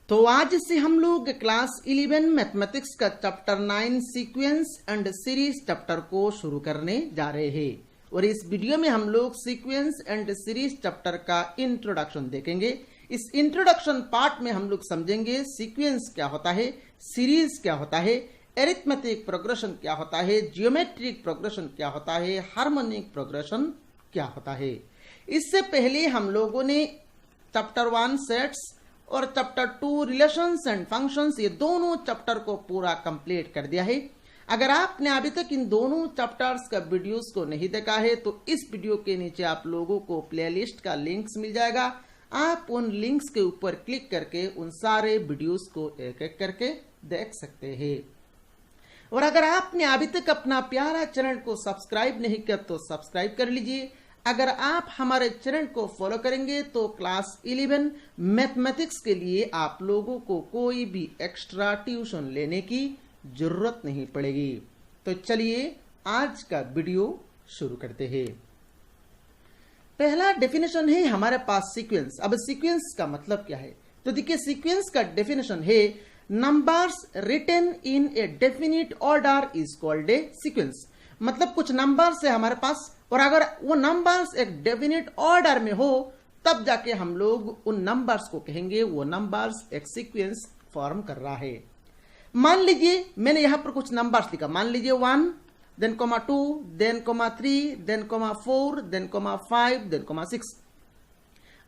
तो आज से हम लोग क्लास 11 मैथमेटिक्स का chapter 9 sequence and series chapter को शुरू करने जा रहे हैं और इस वीडियो में हम लोग सीक्वेंस एंड सीरीज चैप्टर का इंट्रोडक्शन देखेंगे। इस इंट्रोडक्शन पार्ट में हम लोग समझेंगे सीक्वेंस क्या होता है, सीरीज क्या होता है, एरिथमेटिक प्रोग्रेशन क्या होता है, जियोमेट्रिक प्रोग्रेशन क्या होता है, हार्मोनिक प्रोग्रेशन क्या होता है। इससे पहले हम लोगों ने चैप्टर 1 सेट्स और चैप्टर 2 रिलेशंस एंड फंक्शंस, ये दोनों चैप्टर को पूरा कंप्लीट कर दिया है। अगर आपने अभी तक इन दोनों चैप्टर्स का वीडियोस को नहीं देखा है तो इस वीडियो के नीचे आप लोगों को प्लेलिस्ट का लिंक्स मिल जाएगा। आप उन लिंक्स के ऊपर क्लिक करके उन सारे वीडियोस को एक एक करके देख सकते हैं। और अगर आपने अभी तक अपना प्यारा चैनल को सब्सक्राइब नहीं किया तो सब्सक्राइब कर लीजिए। अगर आप हमारे चैनल को फॉलो करेंगे तो क्लास 11 मैथमेटिक्स के लिए आप लोगों को कोई भी एक्स्ट्रा ट्यूशन लेने की जरूरत नहीं पड़ेगी। तो चलिए आज का वीडियो शुरू करते हैं। पहला डेफिनेशन है हमारे पास सीक्वेंस। अब सीक्वेंस का मतलब क्या है? तो देखिए सीक्वेंस का डेफिनेशन है numbers written in a definite order is called a sequence. मतलब कुछ नंबर्स है हमारे पास और अगर वो नंबर्स एक डेफिनिट ऑर्डर में हो तब जाके हम लोग उन नंबर्स को कहेंगे वो नंबर्स एक सीक्वेंस फॉर्म कर रहा है। मान लीजिए मैंने यहां पर कुछ नंबर्स लिखा, मान लीजिए 1 then 2 then 3 then 4 then 5 then 6।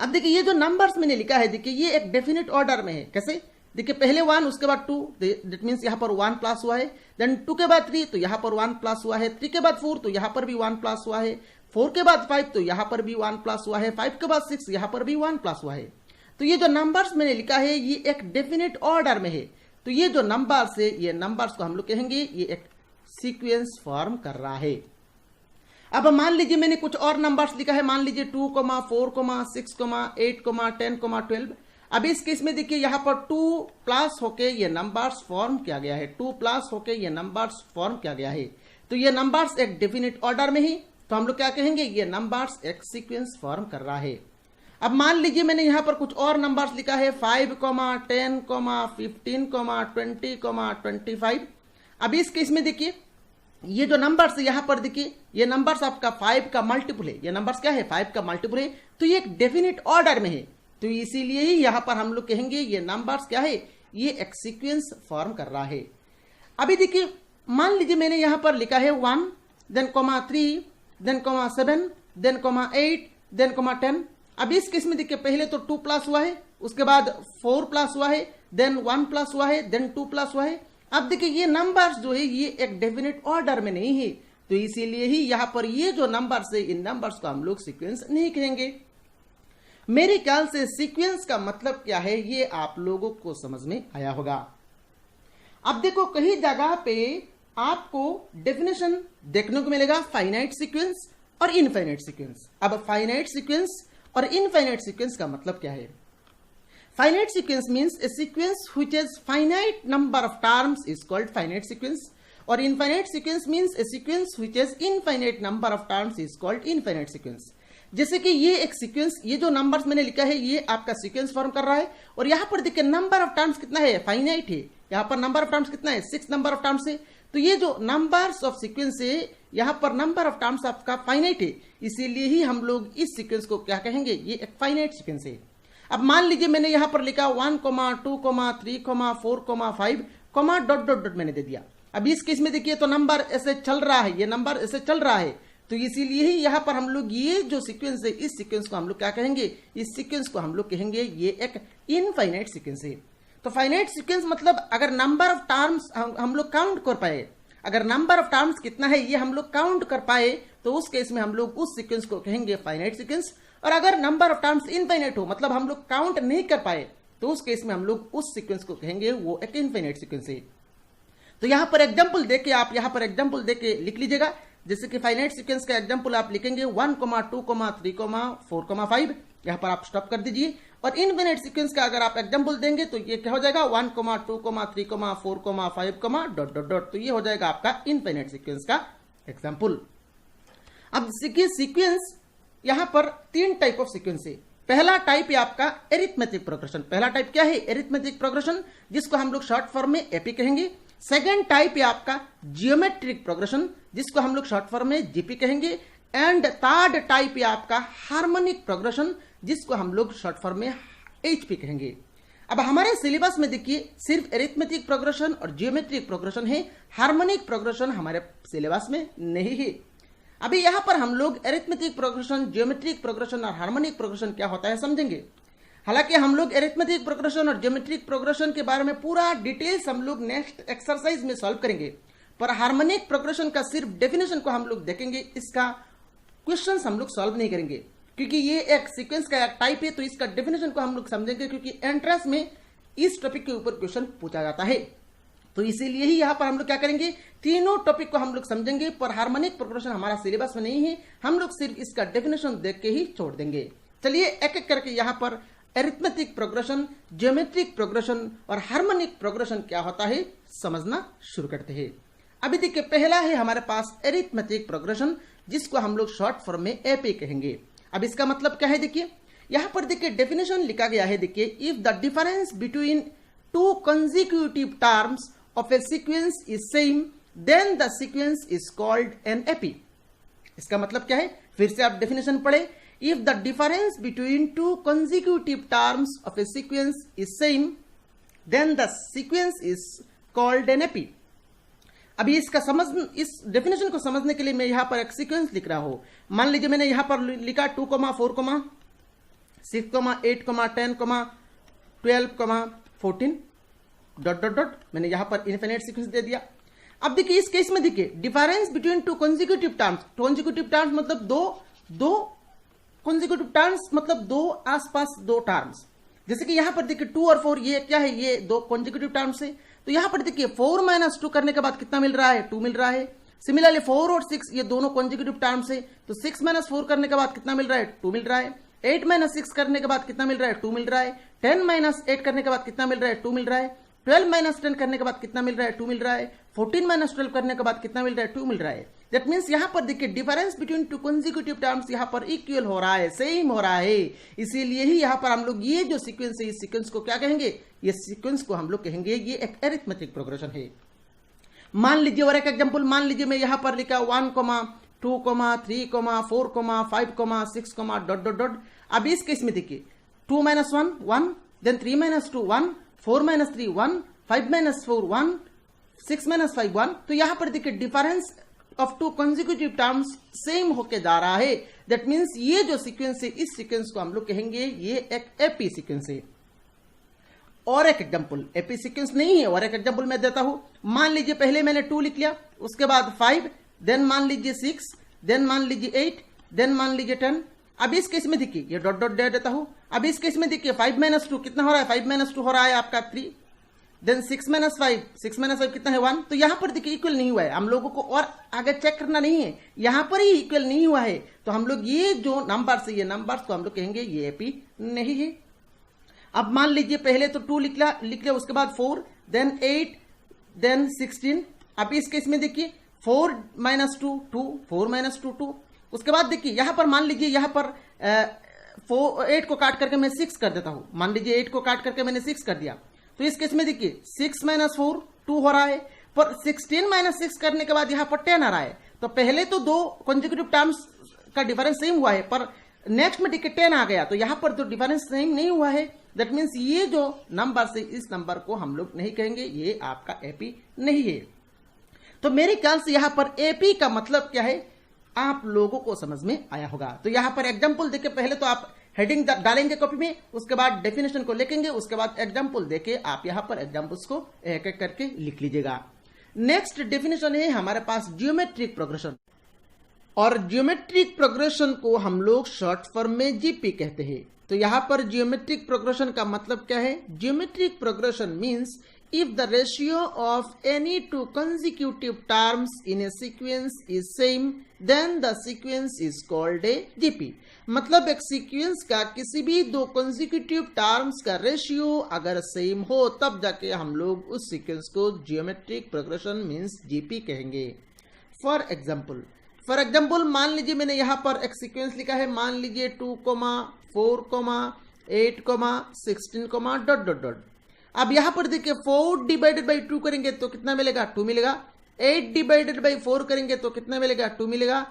अब देखिए ये जो नंबर्स मैंने लिखा है, देखिए ये एक डेफिनिट ऑर्डर में है। कैसे? देखिए पहले 1 उसके बाद 2, दैट मींस यहां पर 1 प्लस हुआ है। देन 2 के बाद 3 तो यहां पर 1 प्लस हुआ है। 3 के बाद 4 तो यहां पर भी 1 प्लस हुआ है। 4 के बाद 5 तो यहां पर भी 1 प्लस हुआ है। 5 के बाद 6 यहां पर भी 1 प्लस हुआ है। तो ये जो नंबर्स मैंने लिखा है ये एक डेफिनिट ऑर्डर में है। तो ये जो नंबर्स है ये नंबर्स को हम लोग कहेंगे ये एक सीक्वेंस फॉर्म कर रहा है। अब मान लीजिए मैंने कुछ और नंबर्स लिखा है, मान लीजिए 2, 4, 6, 8, 10, 12। अब इस केस में देखिए यहां पर 2 प्लस होके ये नंबर्स फॉर्म किया गया है। 2 प्लस होके ये नंबर्स फॉर्म किया गया है। तो ये नंबर्स एक डेफिनिट ऑर्डर में ही, तो हम लोग क्या कहेंगे ये नंबर्स एक सीक्वेंस फॉर्म कर रहा है। अब मान लीजिए मैंने यहां पर कुछ और नंबर्स लिखा है 5, 10, 15, 20, 25। अब इस केस में देखिए ये जो नंबर्स है यहां पर देखिए ये नंबर्स आपका 5 का मल्टीपल है। ये नंबर्स क्या है? 5 का मल्टीपल है। तो ये एक डेफिनिट ऑर्डर में है, तो इसीलिए ही यहां पर हम लोग कहेंगे ये नंबर्स क्या है? ये एक सीक्वेंस फॉर्म कर रहा है। अभी देखिए मान लीजिए मैंने यहां पर लिखा है 1 देन 3 देन 7 देन 8 देन 10। अब इस केस में देखिए पहले तो 2 प्लस हुआ है, उसके बाद 4 प्लस हुआ है, देन 1 प्लस हुआ है, देन 2 प्लस हुआ है। अब देखिए ये नंबर्स जो है ये एक डेफिनेट ऑर्डर में नहीं है, तो इसीलिए ही यहां पर ये जो नंबर्स है इन नंबर्स को हम लोग सीक्वेंस नहीं कहेंगे। मेरे ख्याल से सीक्वेंस का मतलब क्या है ये आप लोगों को समझ में आया होगा। अब देखो कई जगह पे आपको डेफिनेशन देखने को मिलेगा फाइनाइट सीक्वेंस और इनफाइनाइट सीक्वेंस। अब फाइनाइट सीक्वेंस और इनफाइनाइट सीक्वेंस का मतलब क्या है? Finite sequence means a sequence which has finite number of terms is called finite sequence, और infinite sequence means a sequence which has infinite number of terms is called infinite sequence. जैसे कि ये एक sequence, ये जो numbers मैंने लिखा है ये आपका सीक्वेंस फॉर्म कर रहा है और यहां पर देखिए नंबर ऑफ टर्म्स कितना है? फाइनाइट है। यहां पर नंबर ऑफ टर्म्स कितना है? 6 नंबर ऑफ टर्म्स है। तो ये जो नंबर्स ऑफ सीक्वेंस है यहां पर नंबर ऑफ टर्म्स आपका फाइनाइट है, इसीलिए ही हम लोग इस सीक्वेंस को क्या कहेंगे? ये एक फाइनाइट सीक्वेंस है। अब मान लीजिए मैंने यहां पर लिखा 1, 2, 3, 4, 5, डॉट डॉट डॉट मैंने दे दिया। अब इस केस में देखिए तो नंबर ऐसे चल रहा है, ये नंबर ऐसे चल रहा है, तो इसीलिए ही यहां पर हम लोग ये जो सीक्वेंस है इस सीक्वेंस को हम लोग क्या कहेंगे? इस सीक्वेंस को हम लोग कहेंगे ये एक इनफाइनाइट सीक्वेंस है। तो फाइनाइट सीक्वेंस मतलब अगर नंबर ऑफ टर्म्स हम लोग काउंट कर पाए, अगर नंबर ऑफ टर्म्स कितना है ये हम लोग काउंट कर पाए तो उस केस में हम लोग उस सीक्वेंस को कहेंगे फाइनाइट सीक्वेंस। और अगर नंबर ऑफ टर्म्स इनफाइनाइट हो, मतलब हम लोग काउंट नहीं कर पाए, तो उस केस में हम लोग उस सीक्वेंस को कहेंगे वो एक इनफाइनाइट सीक्वेंस है। तो यहां पर एग्जांपल देके आप यहां पर एग्जांपल देके लिख लीजिएगा। जैसे कि फाइनाइट सीक्वेंस का एग्जांपल आप लिखेंगे 1, 2, 3, 4, 5। यहां पर आप स्टॉप कर दीजिए। और इनफाइनाइट सीक्वेंस का अगर आप एग्जांपल देंगे तो ये क्या हो जाएगा? 1, 2, 3, 4, 5 डॉट डॉट डॉट। तो ये हो जाएगा आपका इनफाइनाइट सीक्वेंस का एग्जांपल। अब देखिए सीक्वेंस यहां पर 3 टाइप ऑफ सीक्वेंस है। पहला टाइप है आपका एरिथमेटिक प्रोग्रेशन। पहला टाइप क्या है? एरिथमेटिक प्रोग्रेशन, जिसको हम लोग शॉर्ट फॉर्म में एपी कहेंगे। सेकेंड टाइप है आपका जियोमेट्रिक प्रोग्रेशन, जिसको हम लोग शॉर्ट फॉर्म में जीपी कहेंगे। एंड थर्ड टाइप है आपका हार्मोनिक प्रोग्रेशन, जिसको हम लोग शॉर्ट फॉर्म में एचपी कहेंगे। अब हमारे सिलेबस में देखिए सिर्फ एरिथमेटिक प्रोग्रेशन और जियोमेट्रिक प्रोग्रेशन है, हार्मोनिक प्रोग्रेशन हमारे सिलेबस में नहीं है। अभी यहां पर हम लोग एरिथमेटिक प्रोग्रेशन, जियोमेट्रिक प्रोग्रेशन और हार्मोनिक प्रोग्रेशन क्या होता है समझेंगे। हालांकि हम लोग एरिथमेटिक प्रोग्रेशन और जियोमेट्रिक प्रोग्रेशन के बारे में पूरा डिटेल्स हम लोग नेक्स्ट एक्सरसाइज में सॉल्व करेंगे, पर हार्मोनिक प्रोग्रेशन का सिर्फ डेफिनेशन को हम लोग देखेंगे, इसका क्वेश्चंस हम लोग सॉल्व नहीं करेंगे, क्योंकि ये एक सीक्वेंस का एक टाइप है, तो इसका डेफिनेशन को हम लोग समझेंगे, क्योंकि एंट्रेंस में इस टॉपिक के ऊपर क्वेश्चन पूछा जाता है। तो इसीलिए ही यहां पर हम लोग क्या करेंगे, तीनों टॉपिक को हम लोग समझेंगे, पर हार्मोनिक प्रोग्रेशन हमारा सिलेबस में नहीं है, हम लोग सिर्फ इसका डेफिनेशन देख के ही छोड़ देंगे। चलिए एक एक करके यहां पर एरिथमेटिक प्रोग्रेशन, ज्योमेट्रिक प्रोग्रेशन और हार्मोनिक प्रोग्रेशन क्या होता है समझना शुरू करते हैं। अभी देखिए पहला है हमारे पास एरिथमेटिक प्रोग्रेशन, जिसको हम लोग शॉर्ट फॉर्म में एपी कहेंगे। अब इसका मतलब क्या है, देखिए यहां पर देखिए डेफिनेशन लिखा गया है। देखिए if the difference between two consecutive terms of a sequence is same then the sequence is called an AP. इसका मतलब क्या है, फिर से आप डेफिनेशन पढ़े। If the difference between two consecutive terms of a sequence is same then the sequence is called an AP. अभी इस डेफिनेशन को समझने के लिए मैं यहां पर एक सीक्वेंस लिख रहा हूं। मान लीजिए मैंने यहां पर लिखा 2, 4, 6, 8, 10, 12, 14 ... मैंने यहां पर इनफिनिट सीक्वेंस दे दिया। अब देखिए इस केस में देखिए difference between two consecutive terms, consecutive terms मतलब दो कंसेक्यूटिव टर्म्स मतलब दो आसपास दो टर्म्स। जैसे कि यहां पर देखिए 2 और 4 ये क्या है, ये दो कंसेक्यूटिव टर्म्स है। तो यहां पर देखिए 4 - 2 करने के बाद कितना मिल रहा है, 2 मिल रहा है। सिमिलरली 4 और 6 ये दोनों कंसेक्यूटिव टर्म्स है, तो 6 - 4 करने के बाद कितना मिल रहा है, 2 मिल रहा है। 8 - 6 करने के बाद कितना मिल रहा है, 2 मिल रहा है। 10 - 8 करने के बाद कितना मिल रहा है, 2 मिल रहा है। 12 - 10 करने के बाद कितना मिल रहा है, 2 मिल रहा है। 14 - 12 करने के बाद कितना मिल रहा है, 2 मिल रहा है। दैट मीन्स यहां पर देखिए difference between two consecutive terms यहां पर इक्वल हो रहा है, सेम हो रहा है। इसीलिए ही यहां पर हम लोग ये जो सीक्वेंस है, इस सीक्वेंस को क्या कहेंगे, ये सीक्वेंस को हम लोग कहेंगे ये एक एरिथमेटिक प्रोग्रेशन है। मान लीजिए और एक एग्जांपल, मान लीजिए मैं यहां पर लिखा 1, 2, 3, 4, 5, 6 ... अब इस केस में देखिए 2 - 1 1, देन 3 - 2 1, 4 - 3 1, 5 - 4 1, 6 - 5 1। तो यहां पर देखिए difference of to consecutive terms same होके जा रहा है। दैट मीन्स ये जो सीक्वेंस है, इस सीक्वेंस को हम लोग कहेंगे ये एक एपी सीक्वेंस है। और एक एग्जांपल, एपी सीक्वेंस नहीं है, और एक एग्जांपल मैं देता हूं। मान लीजिए पहले मैंने 2 लिख लिया, उसके बाद 5, देन मान लीजिए 6, देन मान लीजिए 8, देन मान लीजिए 10। अब इस केस में देखिए ये डॉट दे देता हूं। अब इस केस में देखिए 5 - 2 कितना हो रहा है, 5 - 2 हो रहा है आपका 3, देन 6 - 5, 6 - 5 कितना है 1। तो यहां पर देखिए इक्वल नहीं हुआ है, हम लोगों को और आगे चेक करना नहीं है, यहां पर ही इक्वल नहीं हुआ है। तो हम लोग ये जो नंबर्स है, ये नंबर्स को हम लोग कहेंगे ये एपी नहीं है। अब मान लीजिए पहले तो 2 लिख लिया, उसके बाद 4, देन 8, देन 16। अब इस केस में देखिए 4 - 2 2, 4 - 2 2। उसके बाद देखिए यहां पर मान लीजिए यहां पर 8 को काट करके मैं 6 कर देता हूं। मान लीजिए 8 को काट करके मैंने 6 कर दिया, तो इस केस में देखिए 6 - 4 2 हो रहा है, पर 16 - 6 करने के बाद यहां पर 10 आ रहा है। तो पहले तो दो कंसेक्यूटिव टर्म्स का डिफरेंस सेम हुआ है, पर नेक्स्ट में देखिए 10 आ गया, तो यहां पर तो डिफरेंस सेम नहीं हुआ है। दैट मीन्स ये जो नंबर से इस नंबर को हम लोग नहीं कहेंगे, ये आपका एपी नहीं है। तो मेरे ख्याल से यहां पर एपी का मतलब क्या है आप लोगों को समझ में आया होगा। तो यहां पर एग्जांपल देके पहले तो आप हेडिंग डालेंगे कॉपी में, उसके बाद डेफिनेशन को लिखेंगे, उसके बाद एग्जांपल देके आप यहां पर एग्जांपल्स को एक एक करके लिख लीजिएगा। नेक्स्ट डेफिनेशन है हमारे पास जियोमेट्रिक प्रोग्रेशन, और जियोमेट्रिक प्रोग्रेशन को हम लोग शॉर्ट फॉर्म में जीपी कहते हैं। तो यहां पर जियोमेट्रिक प्रोग्रेशन का मतलब क्या है, geometric progression means if the ratio of any two consecutive terms in a sequence is same then the sequence is called a GP। मतलब एक सीक्वेंस का किसी भी दो consecutive terms का रेशियो अगर सेम हो तब जाके हम लोग उस सीक्वेंस को जियोमेट्रिक प्रोग्रेशन मीन्स जीपी कहेंगे। फॉर एग्जाम्पल फॉर एग्जाम्पल मान लीजिए मैंने यहां पर एक सीक्वेंस लिखा है, मान लीजिए 2, 4, 8, 16, डॉट डॉट डॉट। अब यहां पर देखिए 4 डिवाइडेड बाई 2 करेंगे तो कितना मिलेगा, 2 मिलेगा। 8 डिवाइडेड बाई 4 करेंगे तो कितना मिलेगा, 2 मिलेगा।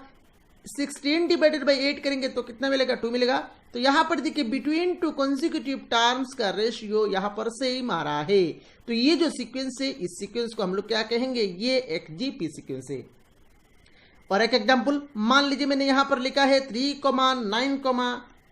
16 डिवाइडेड बाई 8 करेंगे तो कितना मिलेगा, 2 मिलेगा। तो यहां पर देखिए बिटवीन टू कॉन्जिक्यूटिव टर्म्स का रेशियो यहां पर सेम आ रहा है। तो ये जो सीक्वेंस है, इस सीक्वेंस को हम लोग क्या कहेंगे, ये एक जीपी सीक्वेंस है। और एक एग्जांपल मान लीजिए मैंने यहां पर लिखा है 3, 9,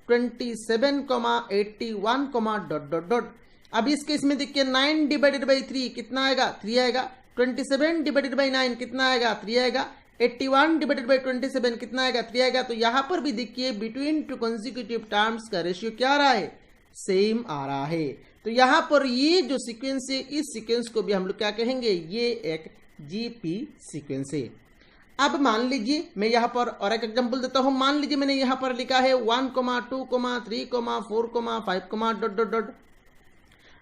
27, 81, डॉट डॉट डॉट। अब इस केस में देखिए 9 डिवाइडेड बाई 3 कितना आएगा, 3 आएगा। 27 डिवाइडेड बाई 9 कितना आएगा, 3 आएगा। 81 डिवाइडेड बाई 27 कितना आएगा, 3 आएगा। तो यहां पर भी देखिए बिटवीन टू कॉन्जिक्यूटिव टर्म्स का रेशियो क्या आ रहा है, सेम आ रहा है। तो यहां पर ये जो सीक्वेंस है, इस सीक्वेंस को भी हम लोग क्या कहेंगे, ये एक जीपी सीक्वेंस है। अब मान लीजिए मैं यहां पर और एक एग्जांपल देता हूं। मान लीजिए मैंने यहां पर लिखा है 1, 2, 3, 4, 5, डॉट डॉट डॉट।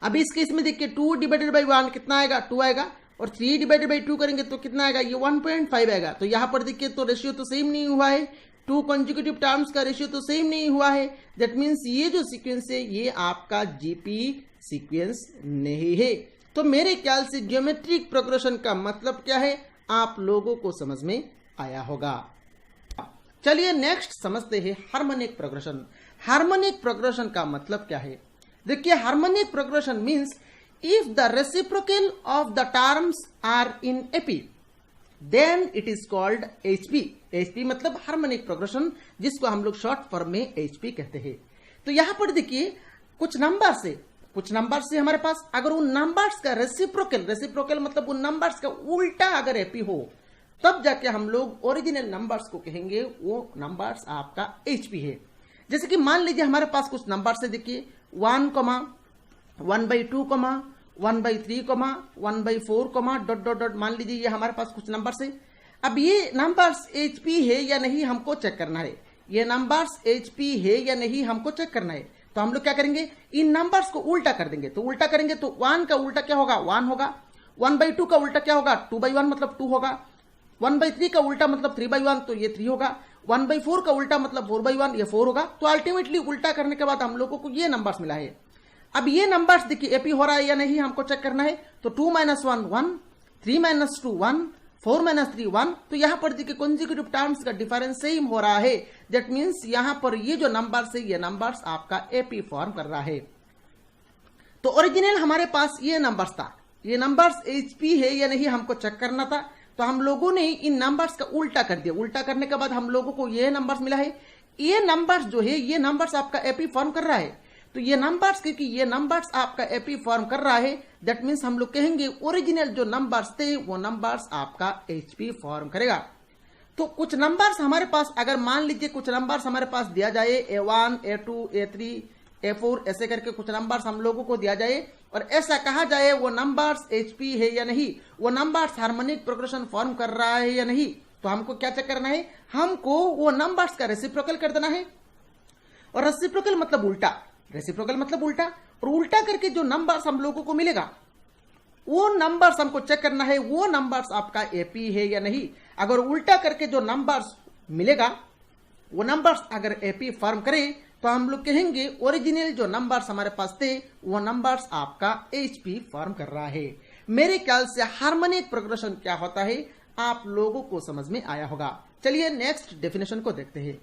अब इस केस में देखिए 2 डिवाइडेड बाई 1 कितना आएगा, 2 आएगा। और 3 डिवाइडेड बाई 2 करेंगे तो कितना आएगा, ये 1.5 आएगा। तो यहां पर देखिए तो रेशियो तो सेम नहीं हुआ है, 2 कॉन्जिक्यूटिव टर्म्स का रेशियो तो सेम नहीं हुआ है। दैट मीन्स ये जो सीक्वेंस है ये आपका जीपी सीक्वेंस नहीं है। तो मेरे ख्याल से ज्योमेट्रिक प्रोग्रेशन का मतलब क्या है, आप लोगों को समझ में आया होगा। चलिए नेक्स्ट समझते हैं हार्मोनिक प्रोग्रेशन। हार्मोनिक प्रोग्रेशन का मतलब क्या है, देखिए harmonic progression means if the reciprocal of the terms are in AP then it is called HP। HP मतलब हार्मोनिक प्रोग्रेशन, जिसको हम लोग शॉर्ट फॉर्म में HP कहते हैं। तो यहां पर देखिए कुछ नंबर से हमारे पास अगर उन नंबर्स का रेसिप्रोकल मतलब उन नंबर्स का उल्टा अगर एपी हो, तब जाके हम लोग ओरिजिनल नंबर्स को कहेंगे वो नंबर्स आपका एचपी है। जैसे कि मान लीजिए हमारे पास कुछ नंबर्स है, देखिए 1, 1/2, 1/3, 1/4, डॉट डॉट डॉट। मान लीजिए ये हमारे पास कुछ नंबर्स है। अब ये नंबर्स एचपी है या नहीं हमको चेक करना है, ये नंबर्स एचपी है या नहीं हमको चेक करना है। तो हम लोग क्या करेंगे, इन नंबर्स को उल्टा कर देंगे। तो उल्टा करेंगे तो 1 का उल्टा क्या होगा, 1 होगा। 1/2 का उल्टा क्या होगा, 2/1 मतलब 2 होगा। 1/3 का उल्टा मतलब 3/1 तो ये 3 होगा। 1/4 का उल्टा मतलब 4/1 ये 4 होगा। तो अल्टीमेटली उल्टा करने के बाद हम लोगों को ये नंबर्स मिला है। अब ये नंबर्स देखिए एपी हो रहा है या नहीं हमको चेक करना है। तो 2 - 1 1, 3 - 2 1, 4 - 3 1। तो यहां पर देखिए कॉन्जिक्यूटिव टर्म्स का डिफरेंस सेम हो रहा है। दैट मींस यहां पर ये जो नंबर्स है ये नंबर्स आपका एपी फॉर्म कर रहा है। तो ओरिजिनल हमारे पास ये नंबर्स था, ये नंबर्स एचपी है या नहीं हमको चेक करना था। तो हम लोगों ने इन नंबर्स का उल्टा कर दिया। उल्टा करने के बाद हम लोगों को ये नंबर्स मिला है। ये नंबर्स जो है ये नंबर्स आपका एपी फॉर्म कर रहा है। तो ये नंबर्स, क्योंकि ये नंबर्स आपका एपी फॉर्म कर रहा है, दैट मीन्स हम लोग कहेंगे ओरिजिनल जो नंबर्स थे वो नंबर्स आपका एचपी फॉर्म करेगा। तो कुछ नंबर्स हमारे पास, अगर मान लीजिए कुछ नंबर्स हमारे पास दिया जाए A1, A2, A3, A4 ऐसे करके कुछ नंबर्स हम लोगों को दिया जाए और ऐसा कहा जाए वो नंबर्स एचपी है या नहीं, वो नंबर्स हार्मोनिक प्रोग्रेशन फॉर्म कर रहा है या नहीं। तो हमको क्या चेक करना है, हमको वो नंबर्स का रेसिप्रोकल कर देना है। और रेसिप्रोकल मतलब उल्टा, रेसिप्रोकल मतलब उल्टा। और उल्टा करके जो नंबर्स हम लोगों को मिलेगा वो नंबर्स हमको चेक करना है वो नंबर्स आपका एपी है या नहीं। अगर उल्टा करके जो नंबर्स मिलेगा वो नंबर्स अगर एपी फॉर्म करे तो हम लोग कहेंगे ओरिजिनल जो नंबर्स हमारे पास थे वो नंबर्स आपका एचपी फॉर्म कर रहा है। मेरे ख्याल से हार्मोनिक प्रोग्रेशन क्या होता है आप लोगों को समझ में आया होगा। चलिए नेक्स्ट डेफिनेशन को देखते हैं।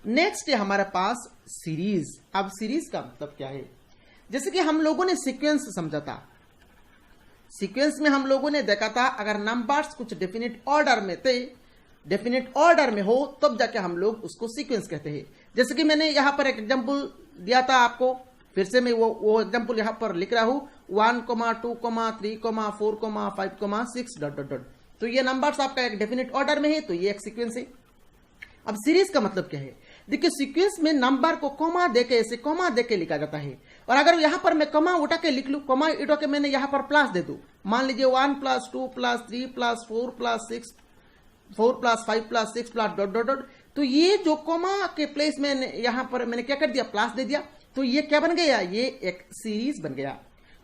नेक्स्ट है हमारे पास सीरीज। अब सीरीज का मतलब क्या है, जैसे कि हम लोगों ने सीक्वेंस समझा था। सीक्वेंस में हम लोगों ने देखा था अगर नंबर्स कुछ डेफिनेट ऑर्डर में थे, डेफिनेट ऑर्डर में हो तब जाके हम लोग उसको सीक्वेंस कहते हैं। जैसे कि मैंने यहां पर एक एग्जांपल दिया था आपको, फिर से मैं वो एग्जांपल यहां पर लिख रहा हूं 1, 2, 3, 4, 5, 6 डॉट डॉट डॉट। तो ये नंबर्स आपका एक डेफिनेट ऑर्डर में है, तो ये एक सीक्वेंस है। अब सीरीज का मतलब क्या है, देखिए सीक्वेंस में नंबर को कॉमा देके, ऐसे कॉमा देके लिखा जाता है। और अगर यहां पर मैं कॉमा उठा के लिख लूं, कॉमा उठा के मैंने यहां पर प्लस दे दूं, मान लीजिए 1 + 2 + 3 + 4 + 6, 4 + 5 + 6 + डॉट डॉट डॉट। तो ये जो कॉमा के प्लेस में यहां पर मैंने क्या कर दिया, प्लस दे दिया। तो ये क्या बन गया, ये एक सीरीज बन गया।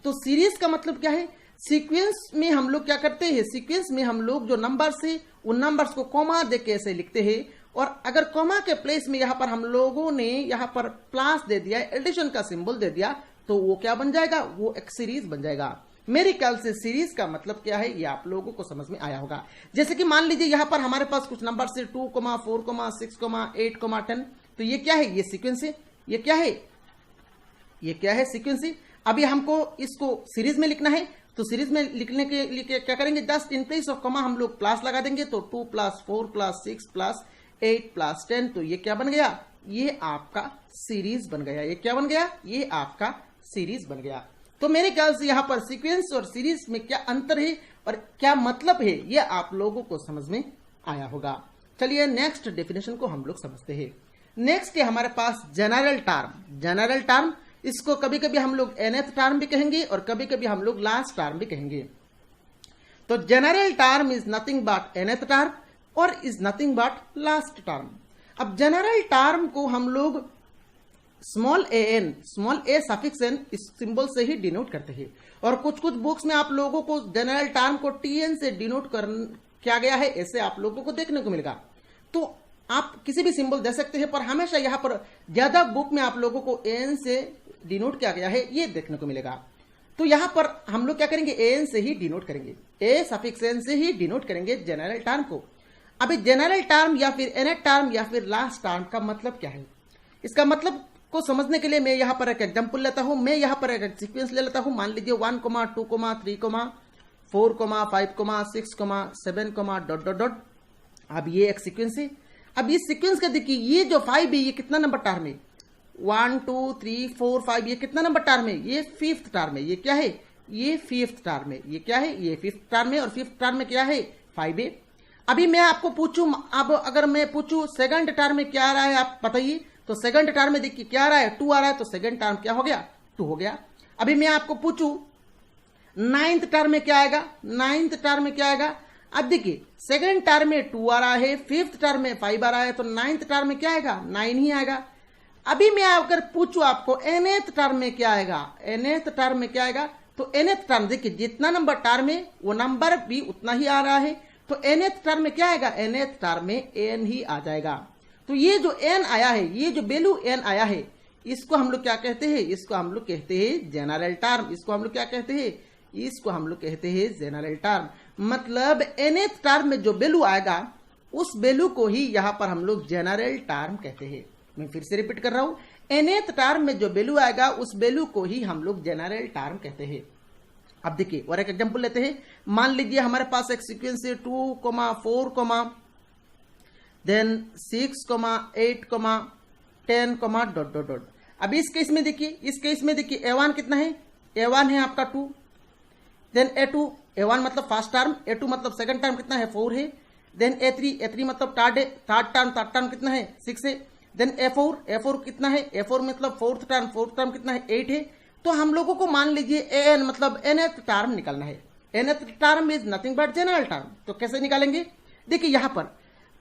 तो सीरीज का मतलब क्या है, सीक्वेंस में हम लोग क्या करते हैं, सीक्वेंस में हम लोग जो नंबर्स है उन नंबर्स को कॉमा दे के ऐसे लिखते हैं, और अगर कॉमा के प्लेस में यहां पर हम लोगों ने यहां पर प्लस दे दिया, एडिशन का सिंबल दे दिया, तो वो क्या बन जाएगा, वो एक सीरीज बन जाएगा। मेरे ख्याल से सीरीज का मतलब क्या है ये आप लोगों को समझ में आया होगा। जैसे कि मान लीजिए यहां पर हमारे पास कुछ नंबर से 2, 4, 6, 8, 10, तो ये क्या है, ये सीक्वेंस है। ये क्या है, ये क्या है, सीक्वेंस है। अभी हमको इसको सीरीज में लिखना है, तो सीरीज में लिखने के लिए क्या करेंगे, just in place of comma हम लोग प्लस लगा देंगे, तो 2 + 4 + 6 + 8 + 10, तो ये क्या बन गया, ये आपका सीरीज बन गया। ये क्या बन गया, ये आपका सीरीज बन गया। तो मेरे ख्याल से यहां पर सीक्वेंस और सीरीज में क्या अंतर है और क्या मतलब है ये आप लोगों को समझ में आया होगा। चलिए नेक्स्ट डेफिनेशन को हम लोग समझते हैं। नेक्स्ट है हमारे पास जनरल टर्म। जनरल टर्म, इसको कभी कभी हम लोग nth टर्म भी कहेंगे और कभी कभी हम लोग लास्ट टर्म भी कहेंगे। तो general term is nothing but nth term और is nothing but last term. अब जनरल टर्म को हम लोग स्मॉल a सफिक्स n इस सिंबल से ही डिनोट करते हैं, और कुछ कुछ बुक्स में आप लोगों को जनरल टर्म को tn से डिनोट किया गया है, ऐसे आप लोगों को देखने को मिलेगा। तो आप किसी भी सिंबल दे सकते हैं, पर हमेशा यहां पर ज्यादा बुक में आप लोगों को an से डिनोट किया गया है, ये देखने को मिलेगा। तो यहां पर हम लोग क्या करेंगे, an से ही डिनोट करेंगे, a सफिक्स n से ही डिनोट करेंगे जनरल टर्म को। अभी जनरल टर्म या फिर nth टर्म या फिर लास्ट टर्म का मतलब क्या है, इसका मतलब को समझने के लिए मैं यहां पर एक एग्जांपल लेता हूं। मैं यहां पर एक सीक्वेंस ले लेता हूं, मान लीजिए 1, 2, 3, 4, 5, 6, 7, ... अब ये एक सीक्वेंस है। अब इस सीक्वेंस का देखिए, ये जो 5 है ये कितना नंबर टर्म है, 1, 2, 3, 4, 5, ये कितना नंबर टर्म है, ये 5th टर्म है। ये क्या है, ये 5th टर्म है। ये क्या है, ये 5th टर्म है, और 5th टर्म में क्या है, 5 है। अभी मैं आपको पूछूं, अब अगर मैं पूछूं सेकंड टर्म में क्या आ रहा है आप बताइए, तो सेकंड टर्म में देखिए क्या आ रहा है, 2 आ रहा है, तो सेकंड टर्म क्या हो गया, 2 हो गया। अभी मैं आपको पूछूं 9th टर्म में क्या आएगा, 9th टर्म में क्या आएगा। अब देखिए सेकंड टर्म में 2 आ रहा है, 5th टर्म में 5 आ रहा है, तो 9th टर्म में क्या आएगा, 9 ही आएगा। अभी मैं अगर पूछूं आपको nth टर्म में क्या आएगा, nth टर्म में क्या आएगा, तो nth टर्म देखिए जितना नंबर टर्म है वो नंबर भी उतना ही आ रहा है, तो nth टर्म में क्या आएगा, nth टर्म में n ही आ जाएगा। तो ये जो n आया है, ये जो वैल्यू n आया है, इसको हम लोग क्या कहते हैं, इसको हम लोग कहते हैं जनरल टर्म। इसको हम लोग क्या कहते हैं, इसको हम लोग कहते हैं जनरल टर्म। मतलब nth टर्म में जो वैल्यू आएगा उस वैल्यू को ही यहां पर हम लोग जनरल टर्म कहते हैं। मैं फिर से रिपीट कर रहा हूं, nth टर्म में जो वैल्यू आएगा उस वैल्यू को ही हम लोग जनरल टर्म कहते हैं। अब देखिए और एक एग्जांपल लेते हैं। मान लीजिए हमारे पास एक सीक्वेंस है 2, 4, देन 6, 8, 10, ... अब इस केस में देखिए, इस केस में देखिए a1 कितना है, a1 है आपका 2, देन a2, a1 मतलब फर्स्ट टर्म, a2 मतलब सेकंड टर्म कितना है, 4 है, देन a3 मतलब थर्ड टर्म कितना है, 6 है, देन a4 कितना है, a4 मतलब फोर्थ टर्म कितना है, 8 है। तो हम लोगों को मान लीजिए an मतलब nth टर्म निकालना है। nth term is nothing but general term. तो कैसे निकालेंगे, देखिए यहां पर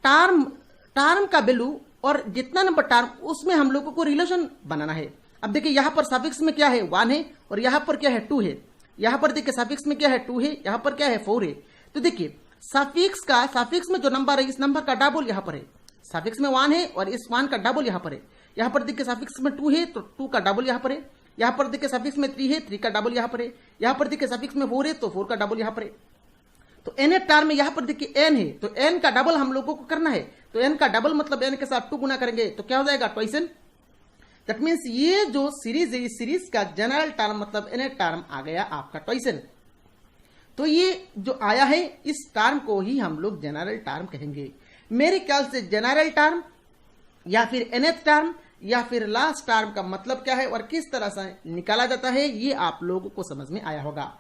टर्म का वैल्यू और जितना नंबर टर्म उसमें हम लोगों को रिलेशन बनाना है। अब देखिए यहां पर सफिक्स में क्या है, 1 है, और यहां पर क्या है, 2 है। यहां पर देखिए सफिक्स में क्या है, 2 है, यहां पर क्या है, 4 है। तो देखिए सफिक्स में जो नंबर है इस नंबर का डबल यहां पर है। सफिक्स में 1 है और इस 1 का डबल यहां पर है। यहां पर देखिए सफिक्स में 2 है तो 2 का डबल यहां पर है। यहां पर देखिए सफिक्स में 3 है, 3 का डबल यहां पर है। यहां पर देखिए सफिक्स में 4 है तो 4 का डबल यहां पर है। तो nth टर्म में यहां पर देखिए n है, तो n का डबल हम लोगों को करना है। तो n का डबल मतलब n के साथ 2 गुना करेंगे तो क्या हो जाएगा, ट्वाइस n। दैट मीन्स ये जो सीरीज है इस सीरीज का जनरल टर्म मतलब nth टर्म आ गया आपका ट्वाइस n। तो ये जो आया है इस टर्म को ही हम लोग जनरल टर्म कहेंगे। मेरे ख्याल से जनरल टर्म या फिर nth टर्म या फिर लास्ट टर्म का मतलब क्या है और किस तरह से निकाला जाता है ये आप लोगों को समझ में आया होगा।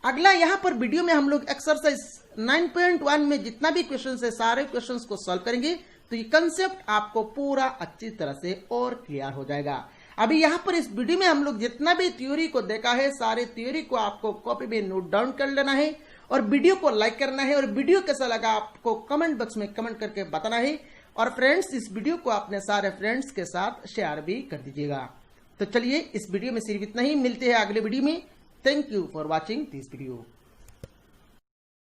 अगला यहाँ पर वीडियो में हम लोग एक्सरसाइज 9.1 में जितना भी क्वेश्चन है सारे क्वेश्चंस को सॉल्व करेंगे, तो ये कंसेप्ट आपको पूरा अच्छी तरह से और क्लियर हो जाएगा। अभी यहाँ पर इस वीडियो में हम लोग जितना भी थ्योरी को देखा है सारे थ्योरी को आपको कॉपी में नोट डाउन कर लेना है और वीडियो को लाइक करना है, और वीडियो कैसा लगा आपको कमेंट बॉक्स में कमेंट करके बताना है। और फ्रेंड्स इस वीडियो को अपने सारे फ्रेंड्स के साथ शेयर भी कर दीजिएगा। तो चलिए इस वीडियो में सिर्फ इतना ही, मिलते हैं अगले वीडियो में। Thank you for watching this video.